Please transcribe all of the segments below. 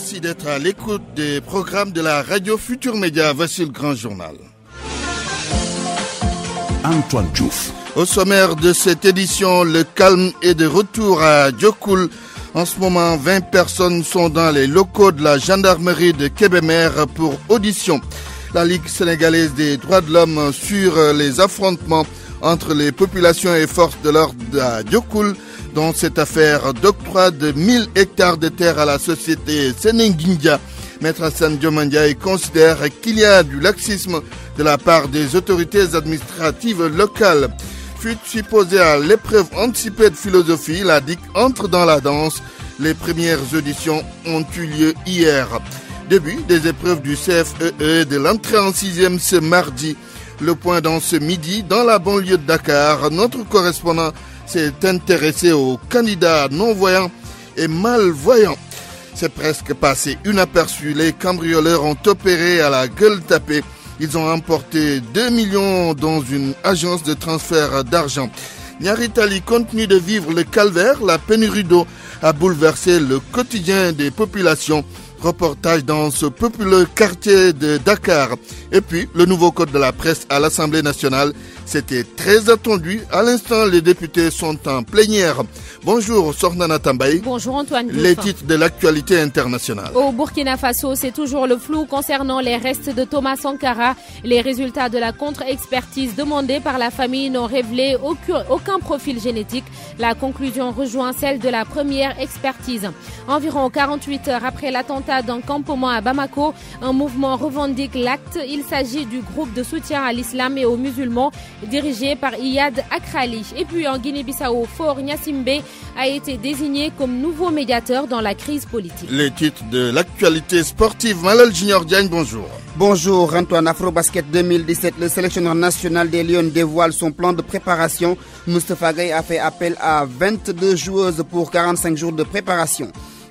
Merci d'être à l'écoute des programmes de la radio Futur Média. Voici le grand journal. Antoine Diouf. Au sommaire de cette édition, le calme est de retour à Diokoul. En ce moment, 20 personnes sont dans les locaux de la gendarmerie de Kébémer pour audition. La Ligue sénégalaise des droits de l'homme sur les affrontements entre les populations et forces de l'ordre à Diokoul, dans cette affaire d'octroi de 1000 hectares de terre à la société Senenguindia. Maître Hassan Diomandiaï considère qu'il y a du laxisme de la part des autorités administratives locales. Fut supposé à l'épreuve anticipée de philosophie, la DIC entre dans la danse. Les premières auditions ont eu lieu hier. Début des épreuves du CFEE de l'entrée en 6e ce mardi. Le point dans ce midi, dans la banlieue de Dakar, notre correspondant s'est intéressé aux candidats non-voyants et malvoyants. C'est presque passé inaperçu. Les cambrioleurs ont opéré à la gueule tapée. Ils ont emporté 2 millions dans une agence de transfert d'argent. Niaritali continue de vivre le calvaire. La pénurie d'eau a bouleversé le quotidien des populations. Reportage dans ce populeux quartier de Dakar. Et puis, le nouveau code de la presse à l'Assemblée nationale. C'était très attendu. À l'instant, les députés sont en plénière. Bonjour, Sornana Tambaye. Bonjour, Antoine Diouf. Les titres de l'actualité internationale. Au Burkina Faso, c'est toujours le flou concernant les restes de Thomas Sankara. Les résultats de la contre-expertise demandée par la famille n'ont révélé aucun profil génétique. La conclusion rejoint celle de la première expertise. Environ 48 heures après l'attentat d'un campement à Bamako, un mouvement revendique l'acte. Il s'agit du groupe de soutien à l'islam et aux musulmans dirigé par Iyad Akrali. Et puis en Guinée-Bissau, Faure Gnassingbé a été désigné comme nouveau médiateur dans la crise politique. Les titres de l'actualité sportive. Malal Junior Diagne, bonjour. Bonjour Antoine. Afrobasket 2017, le sélectionneur national des Lions dévoile son plan de préparation. Moustapha Gueye a fait appel à 22 joueuses pour 45 jours de préparation.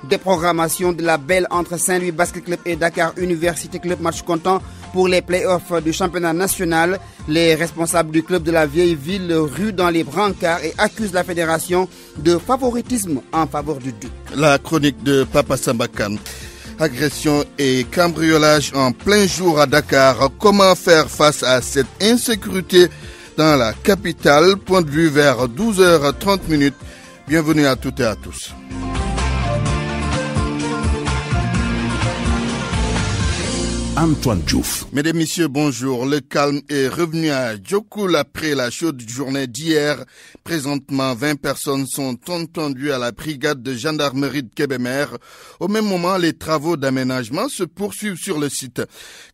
Déprogrammation de la belle entre Saint-Louis Basket Club et Dakar Université Club, match comptant pour les playoffs du championnat national. Les responsables du club de la vieille ville ruent dans les brancards et accusent la fédération de favoritisme en faveur du Duc. La chronique de Papa Sambakan. Agression et cambriolage en plein jour à Dakar. Comment faire face à cette insécurité dans la capitale? Point de vue vers 12h30. Bienvenue à toutes et à tous. Antoine Diouf. Mesdames, Messieurs, bonjour. Le calme est revenu à Diokoul après la chaude journée d'hier. Présentement, 20 personnes sont entendues à la brigade de gendarmerie de Kébémer. Au même moment, les travaux d'aménagement se poursuivent sur le site.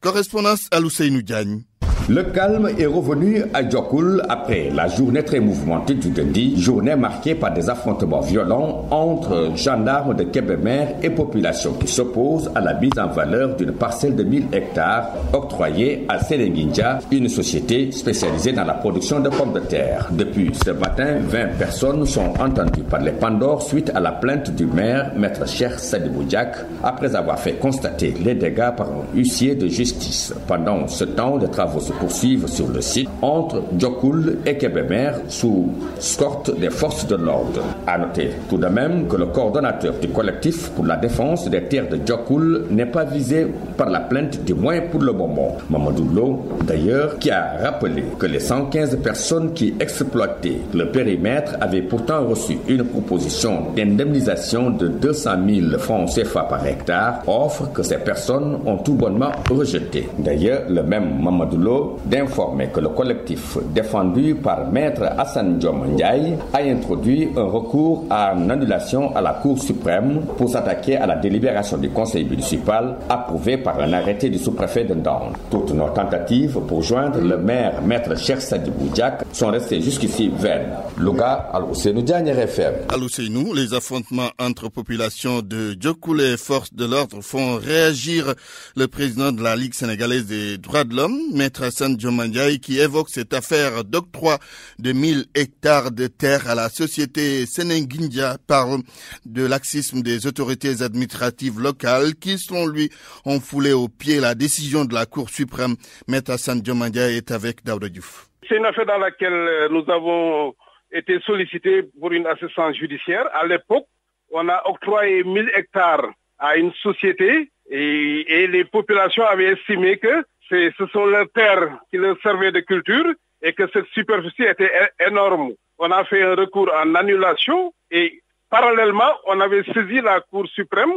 Correspondance à Ousseynou Diagne. Le calme est revenu à Diokoul après la journée très mouvementée du lundi, journée marquée par des affrontements violents entre gendarmes de Kébémer et population qui s'opposent à la mise en valeur d'une parcelle de 1000 hectares octroyée à Senenguindia, une société spécialisée dans la production de pommes de terre. Depuis ce matin, 20 personnes sont entendues par les Pandores suite à la plainte du maire, Maître Cheikh Sadibou Diack, après avoir fait constater les dégâts par un huissier de justice. Pendant ce temps, les travaux se poursuivent sur le site entre Diokoul et Kébémer sous escorte des forces de l'ordre. À noter tout de même que le coordonnateur du collectif pour la défense des terres de Diokoul n'est pas visé par la plainte, du moins pour le moment. Mamadou Lo, d'ailleurs, qui a rappelé que les 115 personnes qui exploitaient le périmètre avaient pourtant reçu une proposition d'indemnisation de 200 000 francs CFA par hectare, offre que ces personnes ont tout bonnement rejetée. D'ailleurs, le même Mamadou Lo d'informer que le collectif défendu par Maître Hassan Diomandiaï a introduit un recours en annulation à la Cour suprême pour s'attaquer à la délibération du conseil municipal approuvée par un arrêté du sous-préfet de Ndande. Toutes nos tentatives pour joindre le maire Maître Cheikh Sadibou Diack sont restées jusqu'ici vaines. Louga, Al-Ousseynou Diagne, RFM. Al-Ousseynou, les affrontements entre populations de Diokoul et forces de l'ordre font réagir le président de la Ligue sénégalaise des droits de l'homme, Maître Hassan Diomandiaï, qui évoque cette affaire d'octroi de 1000 hectares de terre à la société Senenguindia, parle de laxisme des autorités administratives locales qui, selon lui, ont foulé aux pieds la décision de la Cour suprême. Maître Hassan Diomandiaï est avec Daouda Diouf. C'est une affaire dans laquelle nous avons été sollicités pour une assistance judiciaire. À l'époque, on a octroyé 1000 hectares à une société et les populations avaient estimé que ce sont leurs terres qui leur servaient de culture et que cette superficie était énorme. On a fait un recours en annulation et parallèlement, on avait saisi la Cour suprême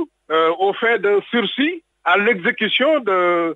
au fait d'un sursis à l'exécution de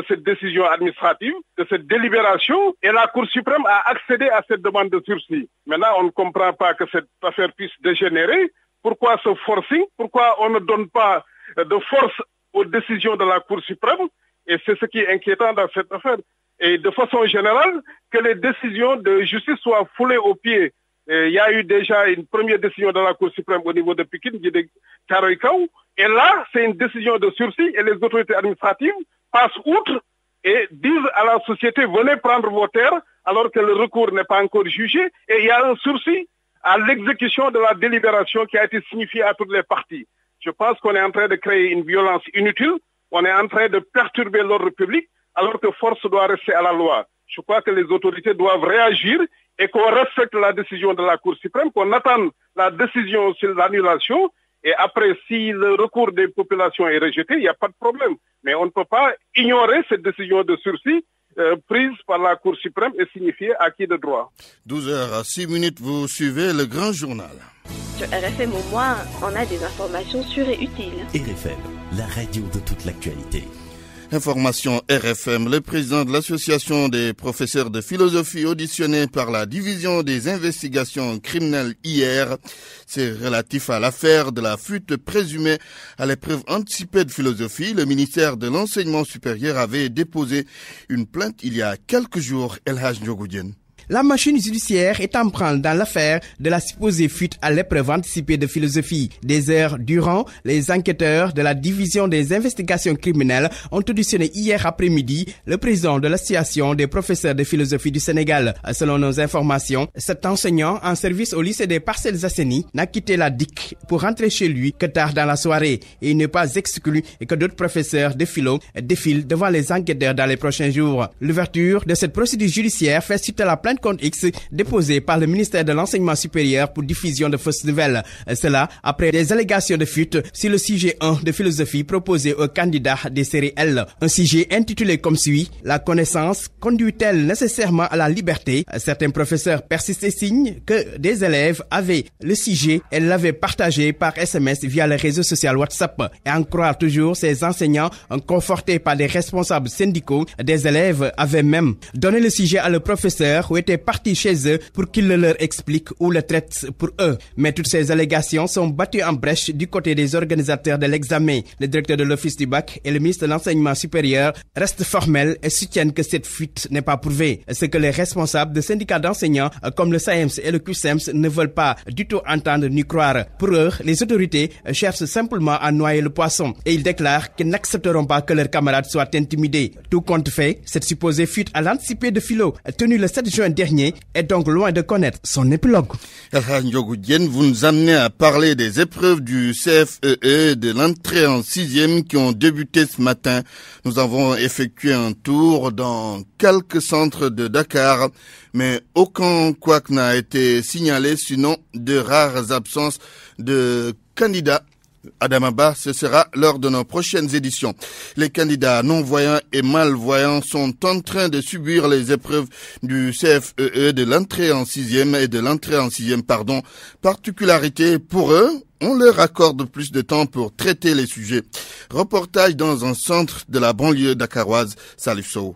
cette décision administrative, de cette délibération, et la Cour suprême a accédé à cette demande de sursis. Maintenant, on ne comprend pas que cette affaire puisse dégénérer. Pourquoi ce forcing? Pourquoi on ne donne pas de force aux décisions de la Cour suprême? Et c'est ce qui est inquiétant dans cette affaire. Et de façon générale, que les décisions de justice soient foulées aux pieds. Il y a eu déjà une première décision de la Cour suprême au niveau de Pikine, de Thiaroye-Kao. Et là, c'est une décision de sursis et les autorités administratives passent outre et disent à la société, venez prendre vos terres alors que le recours n'est pas encore jugé. Et il y a un sursis à l'exécution de la délibération qui a été signifiée à toutes les parties. Je pense qu'on est en train de créer une violence inutile. On est en train de perturber l'ordre public alors que force doit rester à la loi. Je crois que les autorités doivent réagir et qu'on respecte la décision de la Cour suprême, qu'on attende la décision sur l'annulation. Et après, si le recours des populations est rejeté, il n'y a pas de problème. Mais on ne peut pas ignorer cette décision de sursis prise par la Cour suprême et signifiée acquis de droit. 12h06, vous suivez le grand journal. Sur RFM au moins, on a des informations sûres et utiles. RFM, la radio de toute l'actualité. Information RFM, le président de l'association des professeurs de philosophie auditionné par la division des investigations criminelles hier, c'est relatif à l'affaire de la fuite présumée à l'épreuve anticipée de philosophie. Le ministère de l'enseignement supérieur avait déposé une plainte il y a quelques jours. El Hadj Ndiogoudien. La machine judiciaire est en branle dans l'affaire de la supposée fuite à l'épreuve anticipée de philosophie. Des heures durant, les enquêteurs de la division des investigations criminelles ont auditionné hier après-midi le président de l'association des professeurs de philosophie du Sénégal. Selon nos informations, cet enseignant en service au lycée des Parcelles Assainies n'a quitté la DIC pour rentrer chez lui que tard dans la soirée et il n'est pas exclu que d'autres professeurs de philo défilent devant les enquêteurs dans les prochains jours. L'ouverture de cette procédure judiciaire fait suite à la plainte contre X déposée par le ministère de l'enseignement supérieur pour diffusion de fausses nouvelles. Cela après des allégations de fuite sur le sujet 1 de philosophie proposé aux candidats des séries L. Un sujet intitulé comme suit: la connaissance conduit-elle nécessairement à la liberté? Certains professeurs persistent et signent que des élèves avaient le sujet et l'avaient partagé par SMS via le réseau social WhatsApp. Et en croire toujours ces enseignants confortés par des responsables syndicaux, des élèves avaient même donné le sujet à le professeur ou étaient partis chez eux pour qu'il le leur explique ou le traite pour eux. Mais toutes ces allégations sont battues en brèche du côté des organisateurs de l'examen. Le directeur de l'office du bac et le ministre de l'enseignement supérieur restent formels et soutiennent que cette fuite n'est pas prouvée. Ce que les responsables de syndicats d'enseignants comme le SAEMS et le QSEMS ne veulent pas du tout entendre ni croire. Pour eux, les autorités cherchent simplement à noyer le poisson et ils déclarent qu'ils n'accepteront pas que leurs camarades soient intimidés. Tout compte fait, cette supposée fuite à l'anticipé de philo tenue le 7 juin dernier est donc loin de connaître son épilogue. El Hadj Ndiogoudien, vous nous amenez à parler des épreuves du CFEE de l'entrée en 6e qui ont débuté ce matin. Nous avons effectué un tour dans quelques centres de Dakar, mais aucun couac n'a été signalé, sinon de rares absences de candidats. Adamaba, ce sera lors de nos prochaines éditions. Les candidats non-voyants et malvoyants sont en train de subir les épreuves du CFEE de l'entrée en 6e et de l'entrée en 6e, Particularité pour eux, on leur accorde plus de temps pour traiter les sujets. Reportage dans un centre de la banlieue dakaroise, Salif Sow.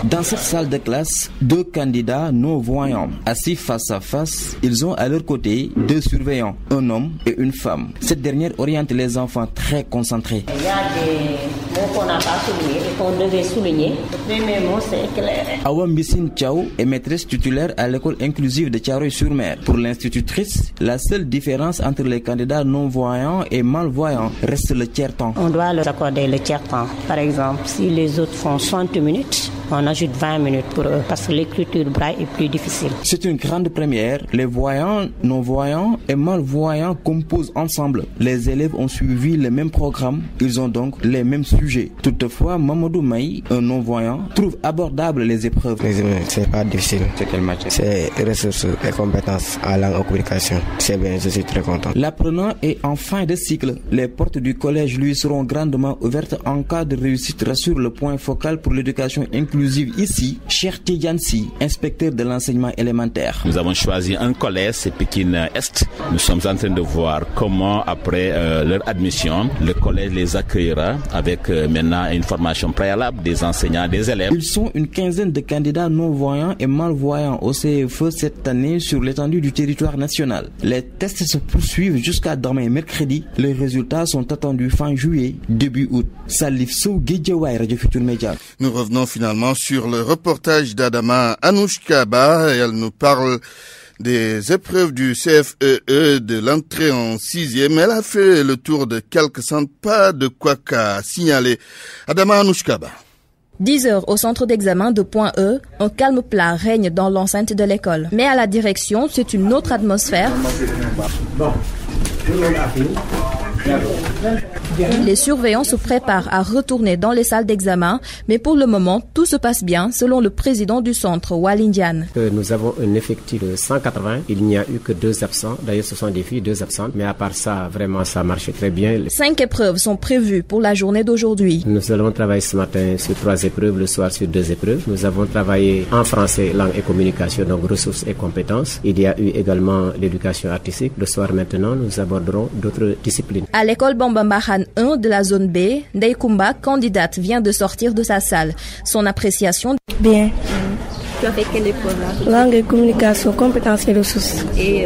Dans cette salle de classe, deux candidats non-voyants. Assis face à face, ils ont à leur côté deux surveillants, un homme et une femme. Cette dernière oriente les enfants très concentrés. Il y a des mots qu'on n'a pas soulignés et qu'on devait souligner. Le premier mot, c'est éclairé. Awa Mbissine Thiaw est maîtresse titulaire à l'école inclusive de Thiaroye-sur-Mer. Pour l'institutrice, la seule différence entre les candidats non-voyants et malvoyants reste le tiers-temps. On doit leur accorder le tiers-temps. Par exemple, si les autres font 60 minutes, On ajoute 20 minutes pour eux parce que l'écriture braille est plus difficile. C'est une grande première. Les voyants, non-voyants et malvoyants composent ensemble. Les élèves ont suivi le même programme. Ils ont donc les mêmes sujets. Toutefois, Mamadou Maï, un non-voyant, trouve abordables les épreuves. C'est pas difficile. C'est quelle matière? C'est ressources et compétences en langue et communication. C'est bien, je suis très content. L'apprenant est en fin de cycle. Les portes du collège lui seront grandement ouvertes en cas de réussite, rassure le point focal pour l'éducation inclusive ici, Cheikh Tidiansi, inspecteur de l'enseignement élémentaire. Nous avons choisi un collège, c'est Pékin Est. Nous sommes en train de voir comment, après leur admission, le collège les accueillera avec maintenant une formation préalable des enseignants, des élèves. Ils sont une quinzaine de candidats non-voyants et malvoyants au CFE cette année sur l'étendue du territoire national. Les tests se poursuivent jusqu'à demain mercredi. Les résultats sont attendus fin juillet, début août. Salif Sow, Guédiawaye, Radio Futur Média. Nous revenons finalement sur le reportage d'Adama Anouchkaba. Elle nous parle des épreuves du CFEE de l'entrée en 6e. Elle a fait le tour de quelques centres, pas de quoi qu'à signaler. Adama Anouchkaba. 10 heures au centre d'examen de Point E, un calme plat règne dans l'enceinte de l'école. Mais à la direction, c'est une autre atmosphère. Les surveillants se préparent à retourner dans les salles d'examen, mais pour le moment, tout se passe bien, selon le président du centre, Walindian. Nous avons un effectif de 180. Il n'y a eu que 2 absents. D'ailleurs, ce sont des filles, 2 absentes. Mais à part ça, vraiment, ça marche très bien. 5 épreuves sont prévues pour la journée d'aujourd'hui. Nous allons travailler ce matin sur 3 épreuves, le soir sur 2 épreuves. Nous avons travaillé en français, langue et communication, donc ressources et compétences. Il y a eu également l'éducation artistique. Le soir maintenant, nous aborderons d'autres disciplines. À l'école Bambambahan 1 de la zone B, Ndeye Koumba, candidate, vient de sortir de sa salle. Son appréciation... Bien. Tu as fait quelle épreuve là? Langue et communication, compétences et ressources. Et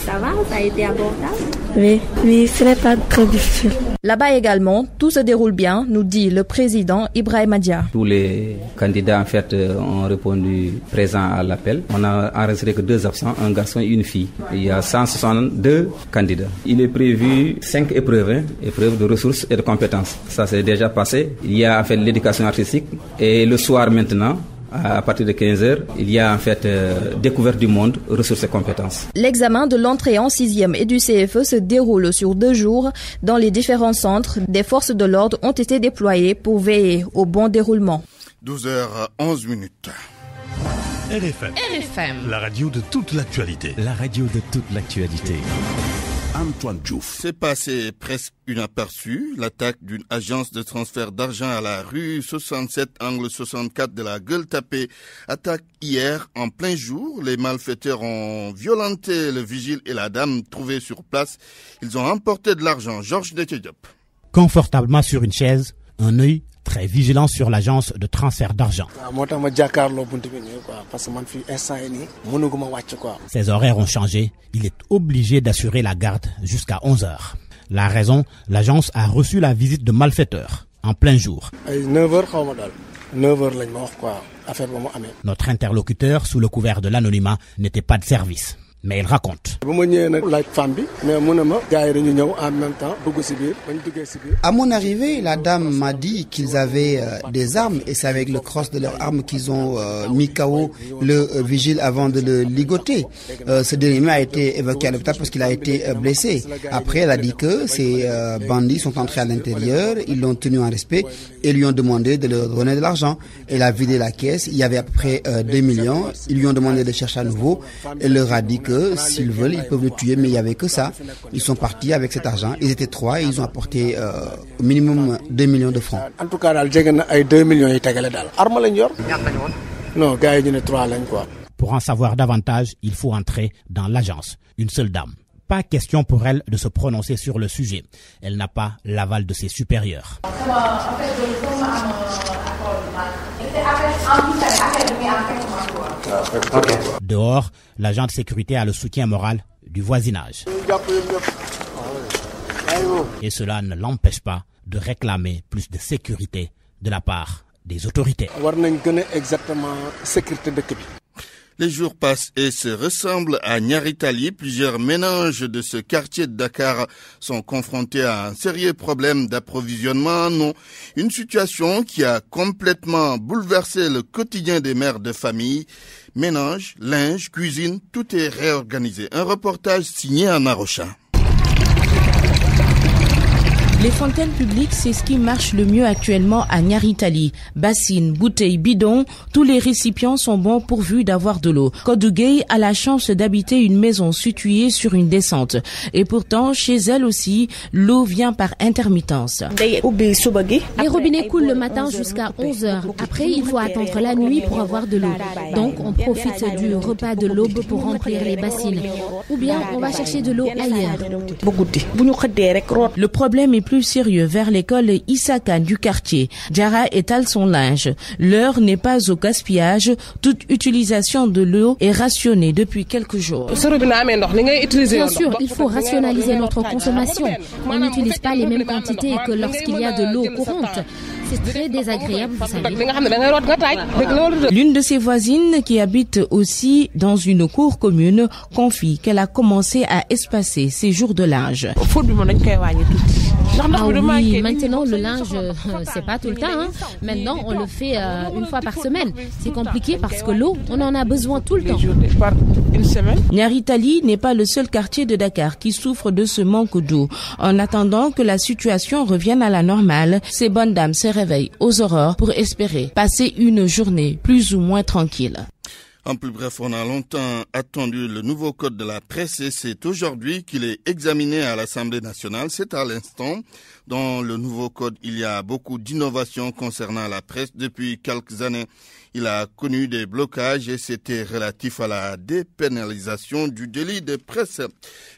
ça va? Ça a été abordable? Oui, ce n'est pas très difficile. Là-bas également, tout se déroule bien, nous dit le président Ibrahima Dia. Tous les candidats en fait ont répondu présent à l'appel. On a enregistré que 2 absents, un garçon et une fille. Il y a 162 candidats. Il est prévu 5 épreuves, épreuves de ressources et de compétences. Ça s'est déjà passé. Il y a en fait l'éducation artistique et le soir maintenant, à partir de 15h, il y a en fait découverte du monde, ressources et compétences. L'examen de l'entrée en 6e et du CFE se déroule sur 2 jours. Dans les différents centres, des forces de l'ordre ont été déployées pour veiller au bon déroulement. 12h11. RFM. La radio de toute l'actualité. La radio de toute l'actualité. Antoine Diouf. C'est passé presque inaperçu. L'attaque d'une agence de transfert d'argent à la rue 67, angle 64 de la Gueule-Tapée. Attaque hier en plein jour. Les malfaiteurs ont violenté le vigile et la dame trouvés sur place. Ils ont emporté de l'argent. Georges Detediop. Confortablement sur une chaise, un œil très vigilant sur l'agence de transfert d'argent. Ses horaires ont changé. Il est obligé d'assurer la garde jusqu'à 11h. La raison, l'agence a reçu la visite de malfaiteurs en plein jour. 9h, Notre interlocuteur, sous le couvert de l'anonymat, n'était pas de service. Mais il raconte. À mon arrivée, la dame m'a dit qu'ils avaient des armes et c'est avec le crosse de leurs armes qu'ils ont mis KO le vigile avant de le ligoter. Ce dernier a été évacué à l'hôpital parce qu'il a été blessé. Après, elle a dit que ces bandits sont entrés à l'intérieur, ils l'ont tenu en respect et lui ont demandé de leur donner de l'argent. Elle a vidé la caisse, il y avait à peu près 2 millions. Ils lui ont demandé de chercher à nouveau. Elle leur a dit que s'ils veulent, ils peuvent le tuer, mais il n'y avait que ça. Ils sont partis avec cet argent. Ils étaient 3 et ils ont apporté au minimum 2 millions de francs. En tout cas, il y a 2 millions de non, gars, il y a 3 quoi. Pour en savoir davantage, il faut entrer dans l'agence. Une seule dame. Pas question pour elle de se prononcer sur le sujet. Elle n'a pas l'aval de ses supérieurs. Dehors, l'agent de sécurité a le soutien moral du voisinage. Et cela ne l'empêche pas de réclamer plus de sécurité de la part des autorités. Les jours passent et se ressemblent à Nyaritali. Plusieurs ménages de ce quartier de Dakar sont confrontés à un sérieux problème d'approvisionnement en eau. Une situation qui a complètement bouleversé le quotidien des mères de famille. Ménage, linge, cuisine, tout est réorganisé. Un reportage signé Anna Rocha. Les fontaines publiques, c'est ce qui marche le mieux actuellement à Nyaritali. Bassines, bouteilles, bidons, tous les récipients sont bons pourvus d'avoir de l'eau. Kodugei a la chance d'habiter une maison située sur une descente. Et pourtant, chez elle aussi, l'eau vient par intermittence. Les robinets coulent le matin jusqu'à 11h. Après, il faut attendre la nuit pour avoir de l'eau. Donc, on profite du repas de l'aube pour remplir les bassines. Ou bien, on va chercher de l'eau ailleurs. Le problème est plus sérieux vers l'école Issakan du quartier. Jara étale son linge. L'heure n'est pas au gaspillage. Toute utilisation de l'eau est rationnée depuis quelques jours. Bien sûr, il faut rationaliser notre consommation. On n'utilise pas les mêmes quantités que lorsqu'il y a de l'eau courante. C'est très désagréable, vous savez. L'une de ses voisines, qui habite aussi dans une cour commune, confie qu'elle a commencé à espacer ses jours de linge. Ah oui, maintenant le linge, c'est pas tout le temps. Hein. Maintenant, on le fait une fois par semaine. C'est compliqué parce que l'eau, on en a besoin tout le temps. Nyaritali n'est pas le seul quartier de Dakar qui souffre de ce manque d'eau. En attendant que la situation revienne à la normale, ces bonnes dames se réveillent aux aurores pour espérer passer une journée plus ou moins tranquille. En plus bref, on a longtemps attendu le nouveau code de la presse et c'est aujourd'hui qu'il est examiné à l'Assemblée nationale. C'est à l'instant. Dans le nouveau code, il y a beaucoup d'innovations concernant la presse. Depuis quelques années, il a connu des blocages et c'était relatif à la dépénalisation du délit de presse.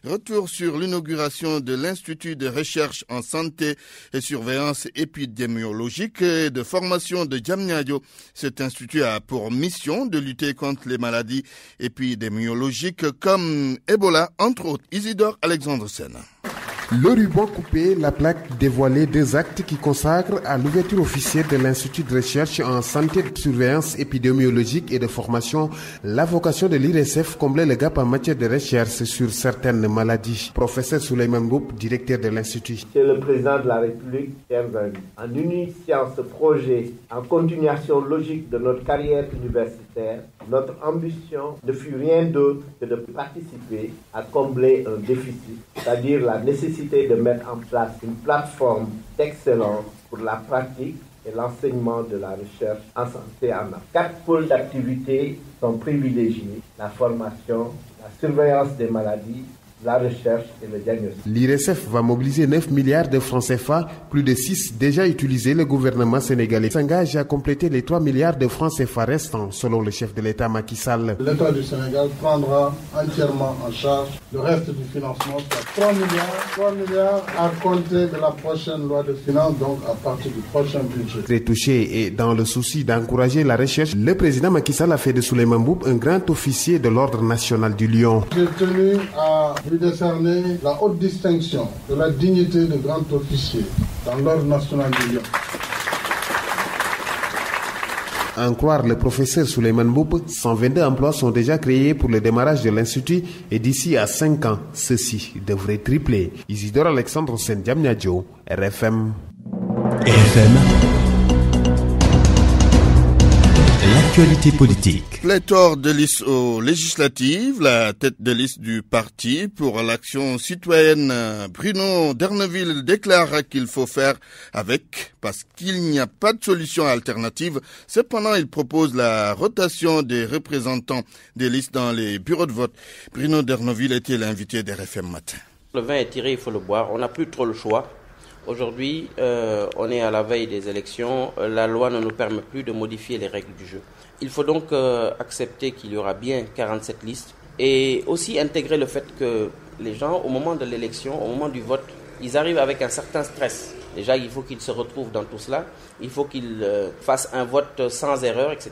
Retour sur l'inauguration de l'Institut de recherche en santé et surveillance épidémiologique et de formation de Diamniadio. Cet institut a pour mission de lutter contre les maladies épidémiologiques comme Ebola, entre autres. Isidore Alexandre Sen. Le ruban coupé, la plaque dévoilée, deux actes qui consacrent à l'ouverture officielle de l'Institut de recherche en santé, de surveillance épidémiologique et de formation, la vocation de l'IRSF combler le gap en matière de recherche sur certaines maladies. Professeur Souleymane Mboup, directeur de l'Institut. C'est le président de la République, bienvenue. En initiant ce projet, en continuation logique de notre carrière universitaire, notre ambition ne fut rien d'autre que de participer à combler un déficit, c'est-à-dire la nécessité de mettre en place une plateforme d'excellence pour la pratique et l'enseignement de la recherche en santé en Afrique. 4 pôles d'activité sont privilégiés: la formation, la surveillance des maladies, la recherche et le diagnostic. L'IRSF va mobiliser 9 milliards de francs CFA, plus de 6 déjà utilisés. Le gouvernement sénégalais s'engage à compléter les 3 milliards de francs CFA restants, selon le chef de l'État Macky Sall. L'État du Sénégal prendra entièrement en charge le reste du financement, soit 3 milliards à compter de la prochaine loi de finances, donc à partir du prochain budget. Très touché et dans le souci d'encourager la recherche, le président Macky Sall a fait de Souleymane Mboup un grand officier de l'Ordre national du Lion. J'ai tenu à lui décerner la haute distinction de la dignité de grand officier dans l'Ordre national du Lion. À en croire le professeur Souleymane Mboup, 122 emplois sont déjà créés pour le démarrage de l'Institut et d'ici à 5 ans, ceci devrait tripler. Isidore Alexandre Sen Diamniadio, RFM. RFM. L'actualité politique. Pléthore de listes aux législatives, la tête de liste du parti pour l'action citoyenne, Bruno D'Erneville, déclare qu'il faut faire avec parce qu'il n'y a pas de solution alternative. Cependant, il propose la rotation des représentants des listes dans les bureaux de vote. Bruno D'Erneville était l'invité d'RFM Matin. Le vin est tiré, il faut le boire. On n'a plus trop le choix. Aujourd'hui, on est à la veille des élections. La loi ne nous permet plus de modifier les règles du jeu. Il faut donc accepter qu'il y aura bien 47 listes et aussi intégrer le fait que les gens, au moment de l'élection, au moment du vote, ils arrivent avec un certain stress. Déjà, il faut qu'ils se retrouvent dans tout cela. Il faut qu'ils fassent un vote sans erreur, etc.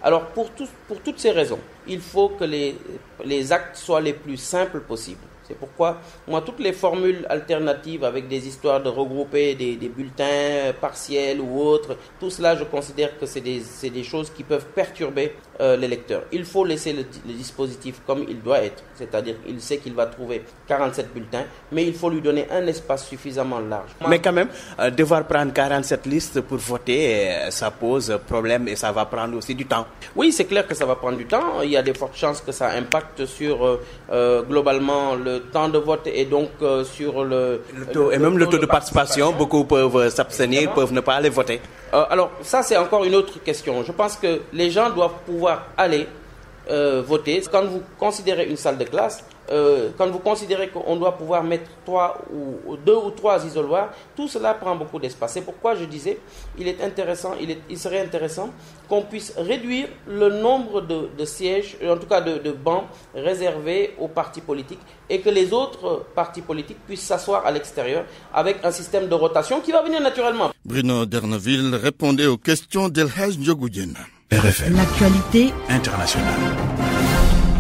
Alors, pour toutes ces raisons, il faut que les actes soient les plus simples possibles. C'est pourquoi, moi, toutes les formules alternatives avec des histoires de regrouper des bulletins partiels ou autres, tout cela, je considère que c'est des choses qui peuvent perturber l'électeur. Il faut laisser le dispositif comme il doit être, c'est-à-dire il sait qu'il va trouver 47 bulletins, mais il faut lui donner un espace suffisamment large. Mais quand même, devoir prendre 47 listes pour voter, ça pose problème et ça va prendre aussi du temps. Oui, c'est clair que ça va prendre du temps. Il y a de fortes chances que ça impacte sur globalement le temps de vote et donc sur le taux de participation. Beaucoup peuvent s'abstenir, peuvent ne pas aller voter. Alors ça, c'est encore une autre question. Je pense que les gens doivent pouvoir aller voter. Quand vous considérez une salle de classe, quand vous considérez qu'on doit pouvoir mettre 2 ou 3 isoloirs, tout cela prend beaucoup d'espace. C'est pourquoi je disais, il serait intéressant qu'on puisse réduire le nombre de sièges, en tout cas de bancs réservés aux partis politiques et que les autres partis politiques puissent s'asseoir à l'extérieur avec un système de rotation qui va venir naturellement. Bruno Derneville répondait aux questions d'Elhaj Ndjogoudjen. RFM. L'actualité internationale.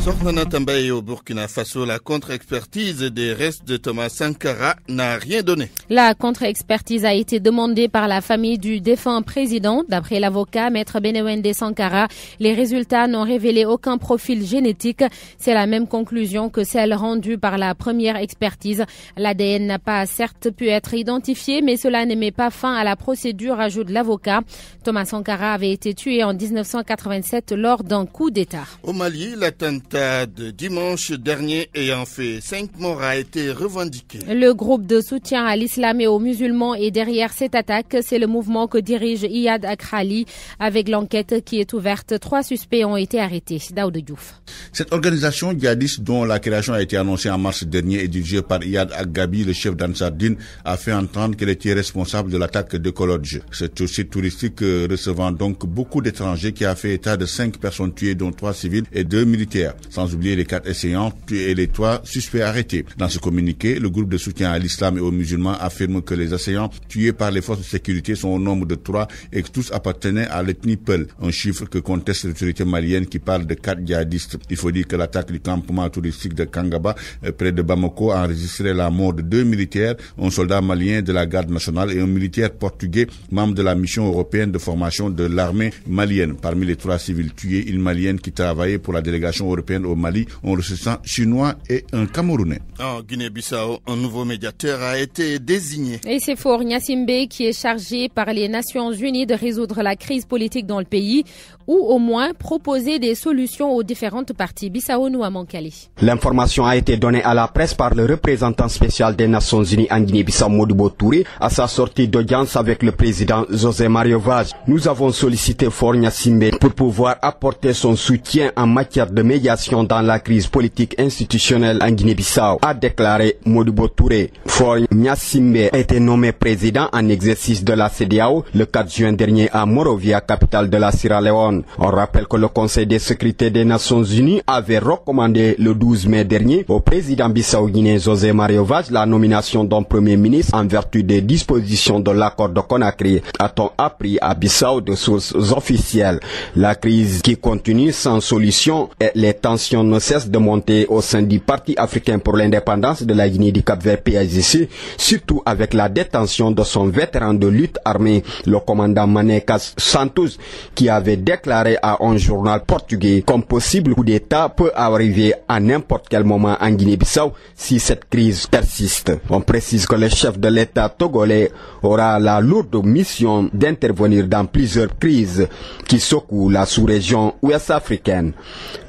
Sornana Tambaye au Burkina Faso, la contre-expertise des restes de Thomas Sankara n'a rien donné. La contre-expertise a été demandée par la famille du défunt président. D'après l'avocat, Maître Benewende Sankara, les résultats n'ont révélé aucun profil génétique. C'est la même conclusion que celle rendue par la première expertise. L'ADN n'a pas certes pu être identifié, mais cela ne met pas fin à la procédure, ajoute l'avocat. Thomas Sankara avait été tué en 1987 lors d'un coup d'État. Au Mali, l'attentat de dimanche dernier ayant fait 5 morts a été revendiqué. Le groupe de soutien à l'islam et aux musulmans est derrière cette attaque. C'est le mouvement que dirige Iyad Akrali. Avec l'enquête qui est ouverte, 3 suspects ont été arrêtés. Daoud Diouf. Cette organisation djihadiste dont la création a été annoncée en mars dernier et dirigée par Iyad Agabi, le chef d'Ansar-Din, a fait entendre qu'elle était responsable de l'attaque de Kolodj. C'est site touristique recevant donc beaucoup d'étrangers qui a fait état de 5 personnes tuées, dont 3 civils et 2 militaires. Sans oublier les 4 assaillants et les 3 suspects arrêtés. Dans ce communiqué, le groupe de soutien à l'islam et aux musulmans affirme que les assaillants tués par les forces de sécurité sont au nombre de 3 et que tous appartenaient à l'ethnie Peul, un chiffre que conteste l'autorité malienne qui parle de 4 djihadistes. Il faut dire que l'attaque du campement touristique de Kangaba, près de Bamako, a enregistré la mort de 2 militaires, un soldat malien de la garde nationale et un militaire portugais, membre de la mission européenne de formation de l'armée malienne. Parmi les 3 civils tués, une malienne qui travaillait pour la délégation européenne au Mali, un ressortissant chinois et un Camerounais. En Guinée-Bissau, un nouveau médiateur a été désigné. Et c'est Faure Gnassingbé qui est chargé par les Nations Unies de résoudre la crise politique dans le pays ou au moins proposer des solutions aux différentes parties. Bissau Nouamankali. L'information a été donnée à la presse par le représentant spécial des Nations Unies en Guinée-Bissau, Modibo Touré, à sa sortie d'audience avec le président José Mario Vaz. Nous avons sollicité Faure Gnassingbé pour pouvoir apporter son soutien en matière de médiation dans la crise politique institutionnelle en Guinée-Bissau, a déclaré Modibo Touré. Faure Gnassingbé a été nommé président en exercice de la CEDEAO le 4 juin dernier à Monrovia, capitale de la Sierra Leone. On rappelle que le Conseil de sécurité des Nations Unies avait recommandé le 12 mai dernier au président bissau-guinéen José Mario Vaz la nomination d'un premier ministre en vertu des dispositions de l'accord de Conakry, a-t-on appris à Bissau de sources officielles. La crise qui continue sans solution et les tensions ne cessent de monter au sein du Parti africain pour l'indépendance de la Guinée du Cap-Vert PAIGC, surtout avec la détention de son vétéran de lutte armée, le commandant Manekas Santos, qui avait déclaré à un journal portugais qu'un possible coup d'État peut arriver à n'importe quel moment en Guinée-Bissau si cette crise persiste. On précise que le chef de l'État togolais aura la lourde mission d'intervenir dans plusieurs crises qui secouent la sous-région ouest-africaine.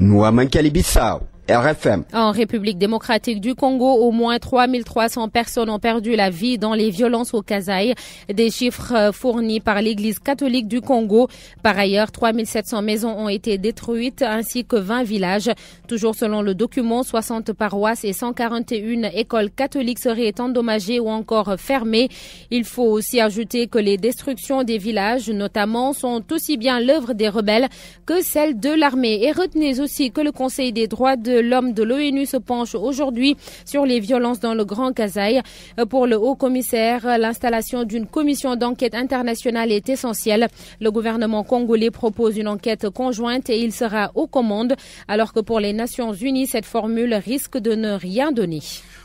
Nouamankali Bissau. RFM. En République démocratique du Congo, au moins 3300 personnes ont perdu la vie dans les violences au Kasaï. Des chiffres fournis par l'Église catholique du Congo. Par ailleurs, 3700 maisons ont été détruites ainsi que 20 villages. Toujours selon le document, 60 paroisses et 141 écoles catholiques seraient endommagées ou encore fermées. Il faut aussi ajouter que les destructions des villages, notamment, sont aussi bien l'œuvre des rebelles que celle de l'armée. Et retenez aussi que le Conseil des droits de de l'homme de l'ONU se penche aujourd'hui sur les violences dans le Grand Kasaï. Pour le haut-commissaire, l'installation d'une commission d'enquête internationale est essentielle. Le gouvernement congolais propose une enquête conjointe et il sera aux commandes, alors que pour les Nations Unies, cette formule risque de ne rien donner.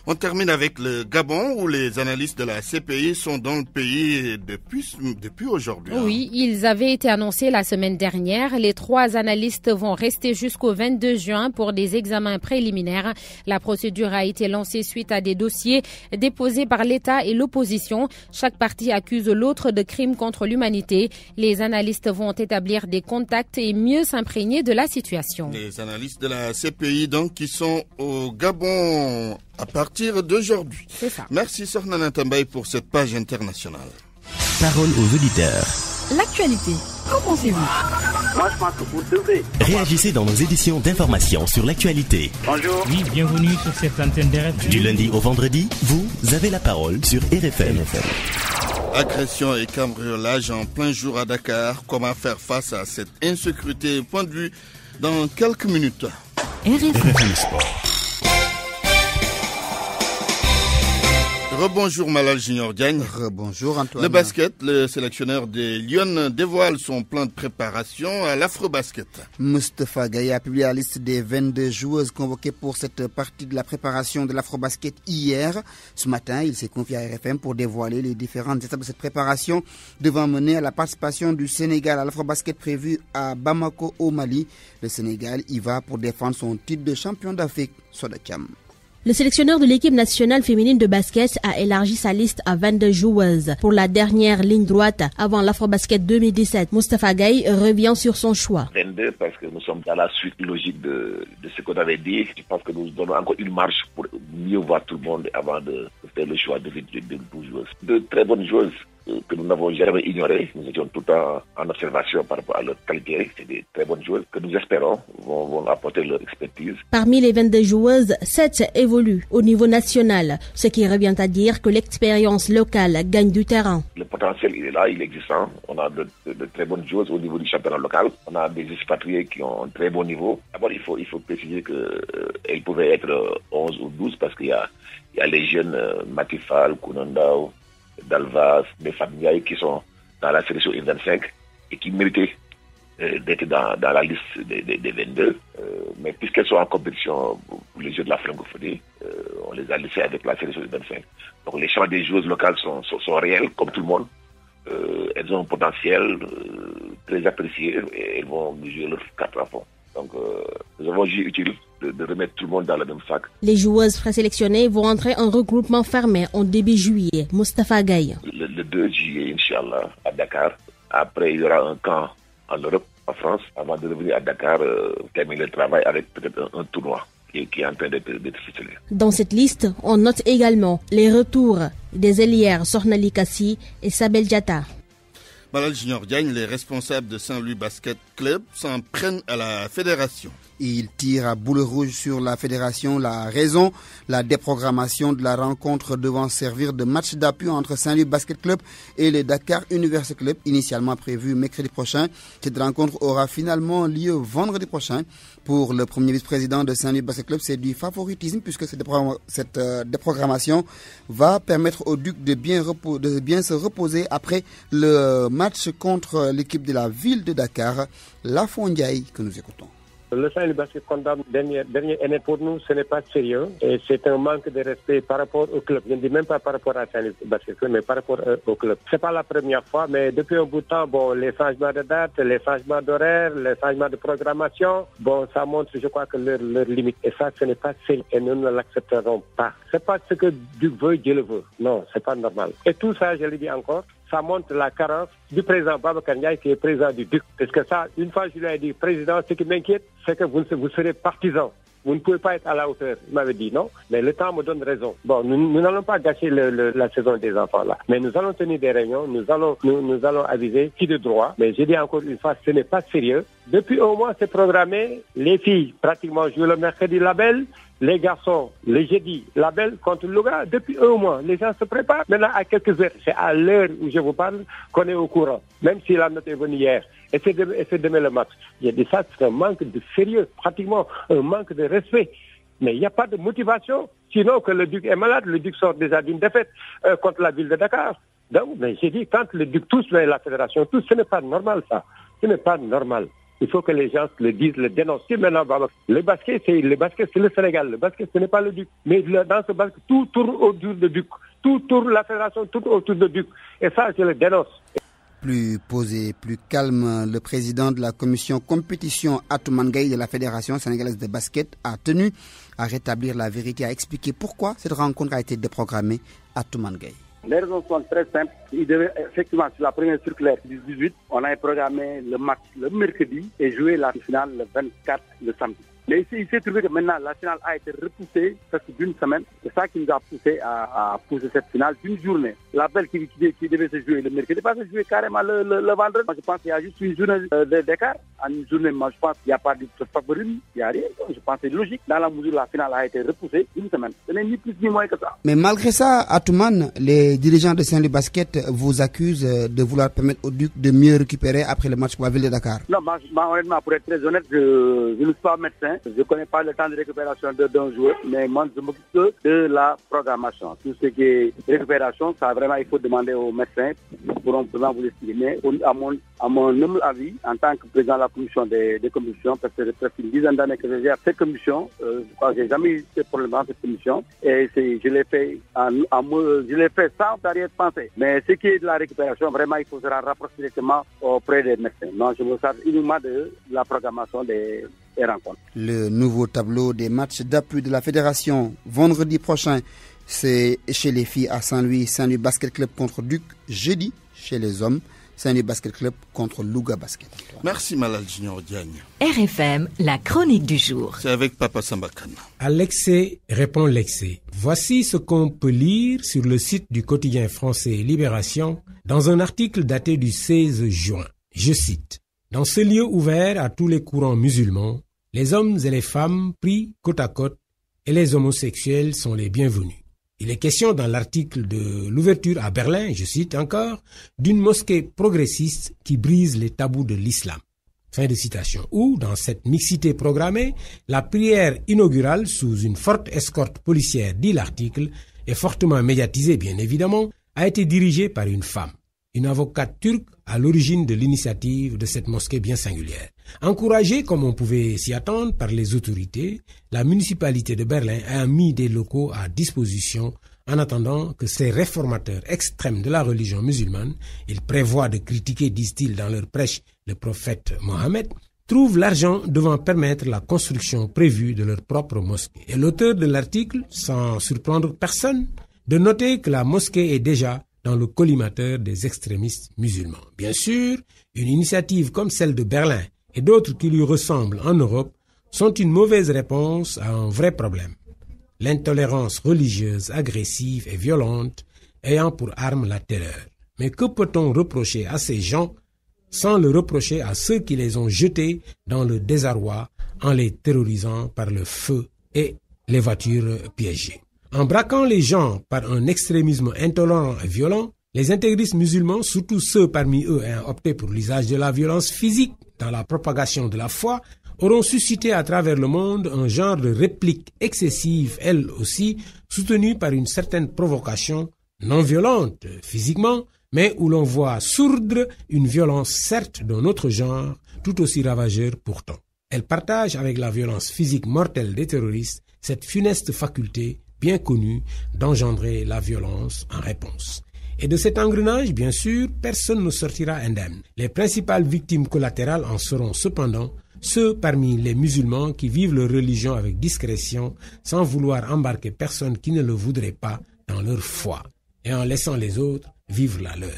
On termine avec le Gabon où les analystes de la CPI sont dans le pays depuis aujourd'hui. Oui, ils avaient été annoncés la semaine dernière. Les 3 analystes vont rester jusqu'au 22 juin pour des examens préliminaires. La procédure a été lancée suite à des dossiers déposés par l'État et l'opposition. Chaque partie accuse l'autre de crimes contre l'humanité. Les analystes vont établir des contacts et mieux s'imprégner de la situation. Les analystes de la CPI donc qui sont au Gabon à partir d'aujourd'hui. C'est ça. Merci Sornana Tambaye pour cette page internationale. Parole aux auditeurs. L'actualité, qu'en pensez-vous? Moi, je pense que vous devez. Réagissez dans nos éditions d'information sur l'actualité. Bonjour. Oui, bienvenue sur cette antenne d'RFM. Du lundi au vendredi, vous avez la parole sur RFM. Agression et cambriolage en plein jour à Dakar. Comment faire face à cette insécurité? Point de vue dans quelques minutes. RFM Sport. Rebonjour Malal Junior Diagne. Rebonjour Antoine. Le basket, le sélectionneur des Lions dévoile son plan de préparation à l'Afrobasket. Moustapha Gaye a publié la liste des 22 joueuses convoquées pour cette partie de la préparation de l'Afrobasket hier. Ce matin, il s'est confié à RFM pour dévoiler les différentes étapes de cette préparation devant mener à la participation du Sénégal à l'Afrobasket prévu à Bamako au Mali. Le Sénégal y va pour défendre son titre de champion d'Afrique. Sodakam. Le sélectionneur de l'équipe nationale féminine de basket a élargi sa liste à 22 joueuses. Pour la dernière ligne droite avant l'Afrobasket 2017, Moustapha Gaye revient sur son choix. 22 parce que nous sommes dans la suite logique de ce qu'on avait dit. Je pense que nous donnons encore une marche pour mieux voir tout le monde avant de faire le choix de 12 joueuses. De très bonnes joueuses que nous n'avons jamais ignorées. Nous étions tout le temps en observation par rapport à leur qualité. C'est des très bonnes joueuses que nous espérons vont apporter leur expertise. Parmi les 22 joueuses, 7 évoluent au niveau national, ce qui revient à dire que l'expérience locale gagne du terrain. Le potentiel, il est là, il est existant. On a de très bonnes joueuses au niveau du championnat local. On a des expatriés qui ont un très bon niveau. D'abord, il faut préciser qu'elles pouvaient être 11 ou 12 parce qu'il y a les jeunes Matifal, Kounandao, Dalvas, des familles qui sont dans la sélection U25 et qui méritaient d'être dans la liste des 22. Mais puisqu'elles sont en compétition pour les Jeux de la francophonie, on les a laissées avec la sélection U25. Donc les choix des joueuses locales sont réels, comme tout le monde. Elles ont un potentiel très apprécié et elles vont jouer leur carte à fond. Donc, nous avons jugé utile de remettre tout le monde dans le même sac. Les joueuses présélectionnées vont entrer en regroupement fermé en début juillet. Moustapha Gaye. Le 2 juillet, Inch'Allah, à Dakar. Après, il y aura un camp en Europe, en France, avant de revenir à Dakar, terminer le travail avec peut-être un tournoi qui est en train d'être ficelé. Dans cette liste, on note également les retours des ailières Sornali Kassi et Sabel Diatta. Malal Junior Diagne, les responsables de Saint-Louis Basket Club s'en prennent à la fédération. Il tire à boulet rouge sur la fédération. La raison, la déprogrammation de la rencontre devant servir de match d'appui entre Saint-Louis Basket Club et le Dakar University Club, initialement prévu mercredi prochain. Cette rencontre aura finalement lieu vendredi prochain. Pour le premier vice-président de Saint-Louis Basket Club, c'est du favoritisme puisque cette déprogrammation va permettre au Duc de bien se reposer après le match contre l'équipe de la ville de Dakar, la Fondiaï, que nous écoutons. Le Saint-Louis Basket condamne dernière année pour nous, ce n'est pas sérieux et c'est un manque de respect par rapport au club. Je ne dis même pas par rapport à Saint-Louis Basket Club, mais par rapport au club. C'est pas la première fois, mais depuis un bout de temps, les changements de date, les changements d'horaire, les changements de programmation, ça montre, je crois, que leur limite. Et ça, ce n'est pas sérieux et nous ne l'accepterons pas. C'est pas ce que Dieu veut, Dieu le veut. Non, c'est pas normal. Et tout ça, je le dis encore, ça montre la carence du président Babacar Ndiaye qui est président du Duc. Parce que ça, une fois je lui ai dit, président, ce qui m'inquiète, c'est que vous serez partisan. Vous ne pouvez pas être à la hauteur. Il m'avait dit non, mais le temps me donne raison. Nous n'allons pas gâcher la saison des enfants là. Mais nous allons tenir des réunions, nous allons aviser qui de droit. Mais je dis encore une fois, ce n'est pas sérieux. Depuis un mois, c'est programmé. Les filles, pratiquement, jouent le mercredi label. les garçons, le jeudi, la belle contre Louga, depuis un mois, les gens se préparent. Maintenant, à quelques heures, c'est à l'heure où je vous parle qu'on est au courant, même si la note est venue hier. Et c'est demain le match. Il y a des ça, c'est un manque de sérieux, pratiquement un manque de respect. Mais il n'y a pas de motivation, sinon que le Duc est malade. Le Duc sort déjà d'une défaite contre la ville de Dakar. Donc, mais j'ai dit, quand le Duc touche la fédération, tout, ce n'est pas normal ça. Ce n'est pas normal. Il faut que les gens le disent, le dénoncent. Maintenant, le basket, c'est le Sénégal. Le basket, ce n'est pas le Duc. Mais dans ce basket, tout tourne autour du Duc. Tout tourne, la fédération tourne autour du Duc. Et ça, je le dénonce. Plus posé, plus calme, le président de la commission compétition Atoumane Gaye de la Fédération sénégalaise de basket a tenu à rétablir la vérité, à expliquer pourquoi cette rencontre a été déprogrammée. Atoumane Gaye. Les raisons sont très simples. Il devait effectivement, sur la première circulaire du 18, on avait programmé le match le mercredi et jouer la finale le 24 le samedi. Mais il s'est trouvé que maintenant la finale a été repoussée presque d'une semaine. C'est ça qui nous a poussé à pousser cette finale d'une journée. La belle qui devait se jouer le mercredi va se jouer carrément le vendredi. Moi, je pense qu'il y a juste une journée d'écart. En une journée, moi, je pense qu'il n'y a pas de favoritisme, il n'y a rien. Je pense que c'est logique. Dans la mesure où la finale a été repoussée d'une semaine. Ce n'est ni plus ni moins que ça. Mais malgré ça, Atoumane, les dirigeants de Saint-Louis Basket vous accusent de vouloir permettre au Duc de mieux récupérer après le match pour la ville de Dakar. Non, honnêtement, pour être très honnête, je ne suis pas médecin. Je ne connais pas le temps de récupération d'un joueur, mais moi, je m'occupe que de la programmation. Tout ce qui est récupération, ça vraiment, il faut demander aux médecins pour vraiment vous l'expliquer. Mais à mon humble avis, en tant que président de la commission des commissions, parce que c'est presque une dizaine d'années que je gère cette commission, je crois que je n'ai jamais eu de problème dans cette commission, et je l'ai fait sans arrière-pensée. Mais ce qui est de la récupération, vraiment, il faut se rapprocher directement auprès des médecins. Non, je me charge uniquement de la programmation des rencontres. Le nouveau tableau des matchs d'appui de la fédération vendredi prochain, c'est chez les filles à Saint-Louis Basket Club contre Duc. Jeudi, chez les hommes, Saint-Louis Basket Club contre Louga Basket. Merci Malal Junior Diagne. RFM, la chronique du jour. C'est avec Papa Sambakana. À l'excès répond l'excès. Voici ce qu'on peut lire sur le site du quotidien français Libération dans un article daté du 16 juin. Je cite: dans ce lieu ouvert à tous les courants musulmans, les hommes et les femmes pris côte à côte et les homosexuels sont les bienvenus. Il est question dans l'article de l'ouverture à Berlin, je cite encore, d'une mosquée progressiste qui brise les tabous de l'islam. Fin de citation. Ou, dans cette mixité programmée, la prière inaugurale sous une forte escorte policière, dit l'article, et fortement médiatisée bien évidemment, a été dirigée par une femme, une avocate turque à l'origine de l'initiative de cette mosquée bien singulière. Encouragée, comme on pouvait s'y attendre, par les autorités, la municipalité de Berlin a mis des locaux à disposition en attendant que ces réformateurs extrêmes de la religion musulmane, ils prévoient de critiquer, disent-ils dans leur prêche, le prophète Mohammed, trouvent l'argent devant permettre la construction prévue de leur propre mosquée. Et l'auteur de l'article, sans surprendre personne, de noter que la mosquée est déjà dans le collimateur des extrémistes musulmans. Bien sûr, une initiative comme celle de Berlin et d'autres qui lui ressemblent en Europe sont une mauvaise réponse à un vrai problème. L'intolérance religieuse agressive et violente ayant pour arme la terreur. Mais que peut-on reprocher à ces gens sans le reprocher à ceux qui les ont jetés dans le désarroi en les terrorisant par le feu et les voitures piégées? En braquant les gens par un extrémisme intolérant et violent, les intégristes musulmans, surtout ceux parmi eux ayant opté pour l'usage de la violence physique dans la propagation de la foi, auront suscité à travers le monde un genre de réplique excessive, elle aussi, soutenue par une certaine provocation non violente physiquement, mais où l'on voit sourdre une violence certes d'un autre genre, tout aussi ravageur pourtant. Elle partage avec la violence physique mortelle des terroristes cette funeste faculté bien connue d'engendrer la violence en réponse. Et de cet engrenage, bien sûr, personne ne sortira indemne. Les principales victimes collatérales en seront cependant ceux parmi les musulmans qui vivent leur religion avec discrétion, sans vouloir embarquer personne qui ne le voudrait pas dans leur foi, et en laissant les autres vivre la leur.